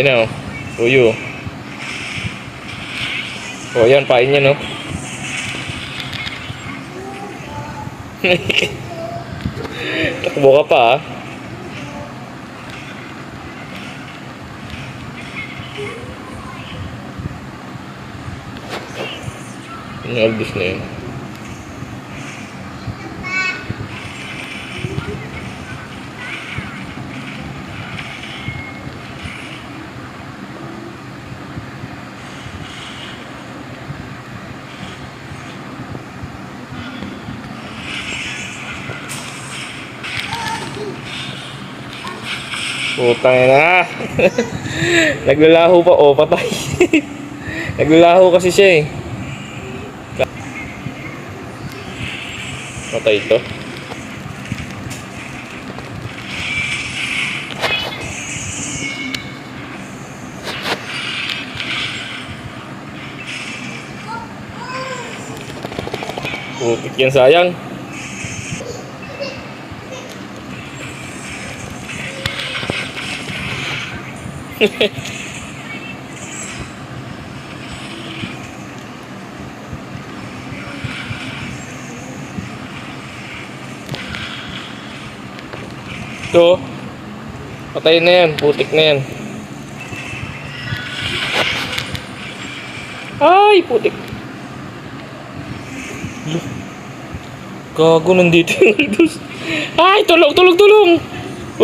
Yan o. Tuyo. O yan, pain yan o. Takbo ka pa ah. Yung Aldous na yun. Putang ina. Naglalaho pa. Oh, patay. Naglalaho kasi siya eh. Patay ito. Putik yan, sayang. Ito, patay na yan, putik na yan. Ay, putik. Gago, nandito yung Aldous. Ay, tulong, tulong, tulong.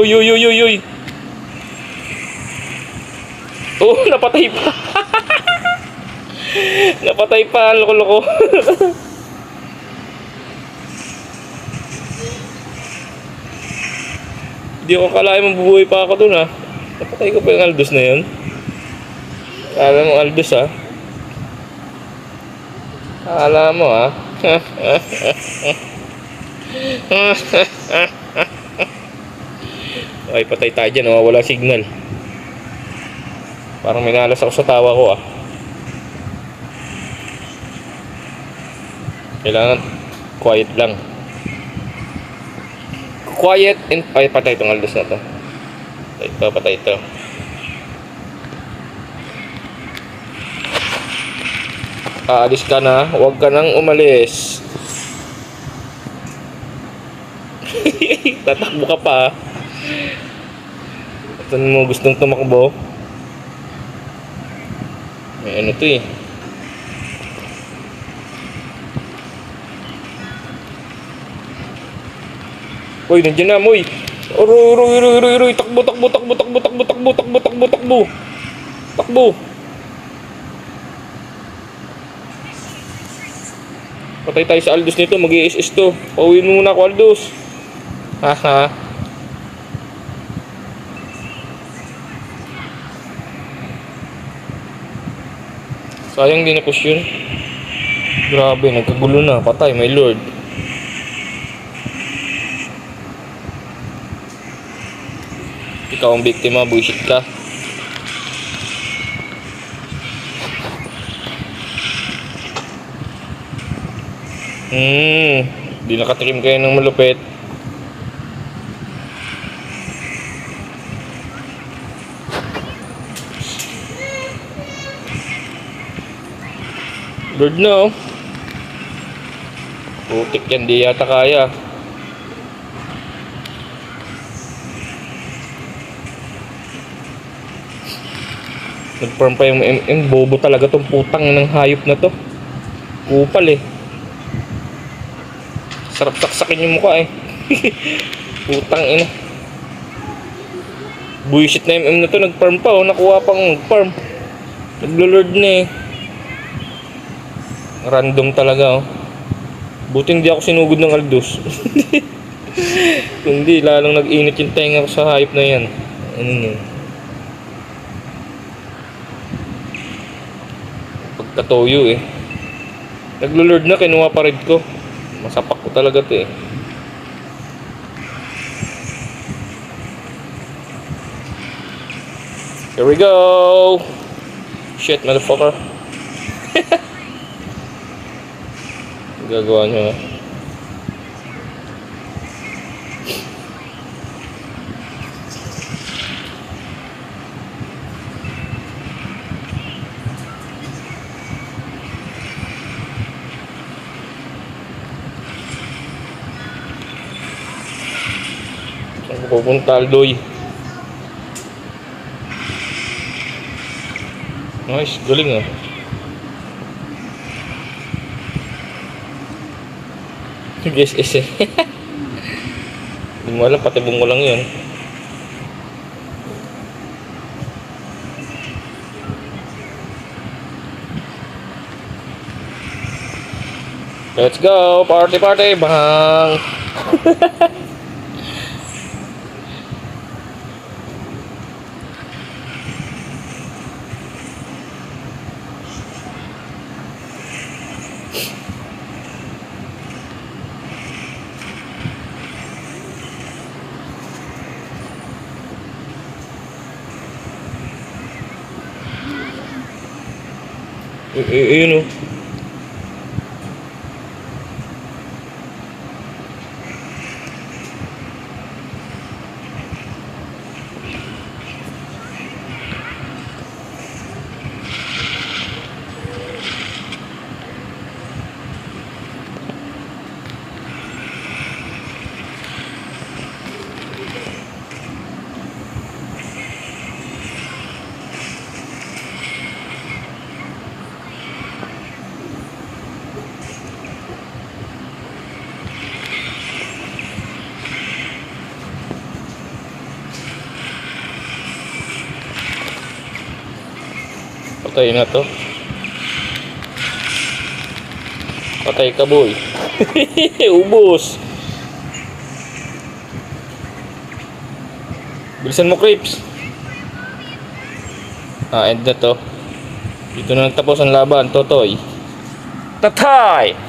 Uy, uy, uy, uy, uy. Oh, napatay pa. Napatay pa, loko-loko. Hindi ko akalain mabubuhay pa ako dun ha. Napatay ko pa yung Aldous na yun. Kala mo Aldous ha. Kala mo ha. Okay, patay tayo dyan. Wala signal. Parang may nalas ako sa tawa ko ah. Kailangan quiet lang. Quiet and... Ay, patay itong Aldous na to. Patay ito, patay ito. Aalis ka na. Huwag ka nang umalis. Tatakbo ka pa. Saan mo gustong tumakbo? May ano to eh. Uy, nandiyan na, moy. Uroy. Takbo. Takbo. Patay tayo sa Aldous nito, mag-i-SS to. Pauwiin mo muna ako, Aldous. Haha. Sayang din na push yun. Grabe, nagkagulo na. Patay, my lord. Ikaw ang biktima, bullshit ka. Di nakatrim kayo ng malupit. Bird na oh. Putik yan, di yata kaya. Nag-farm pa yung MM. Bobo talaga tong putang ng hayop na to. Kupal eh. Sarap saksakin yung mukha eh. Putang ina. Bullshit na MM na to. Nag-farm pa oh. Nakuha pang farm. Naglo-lord na eh. Random talaga oh. Buti hindi ako sinugod ng Aldous. Kundi lalong nag-init yung tenga ko sa hayop na yan. Ano yun? Pagkatoyo eh. Naglo-lord na, kinuha pa rin ko. Masapak ko talaga to eh. Here we go. Shit, motherfucker. Gagawa nyo. Pupunta Aldoy. Nice, galing ah. Guess is eh. Hindi mo alam, patibong mo lang yun. Let's go! Party party! Bang! Yun o. Patay na to. Patay ka, boy. Ubos. Bilisan mo, Crips. End na to. Dito na nagtapos ang laban, Totoy. Tatay!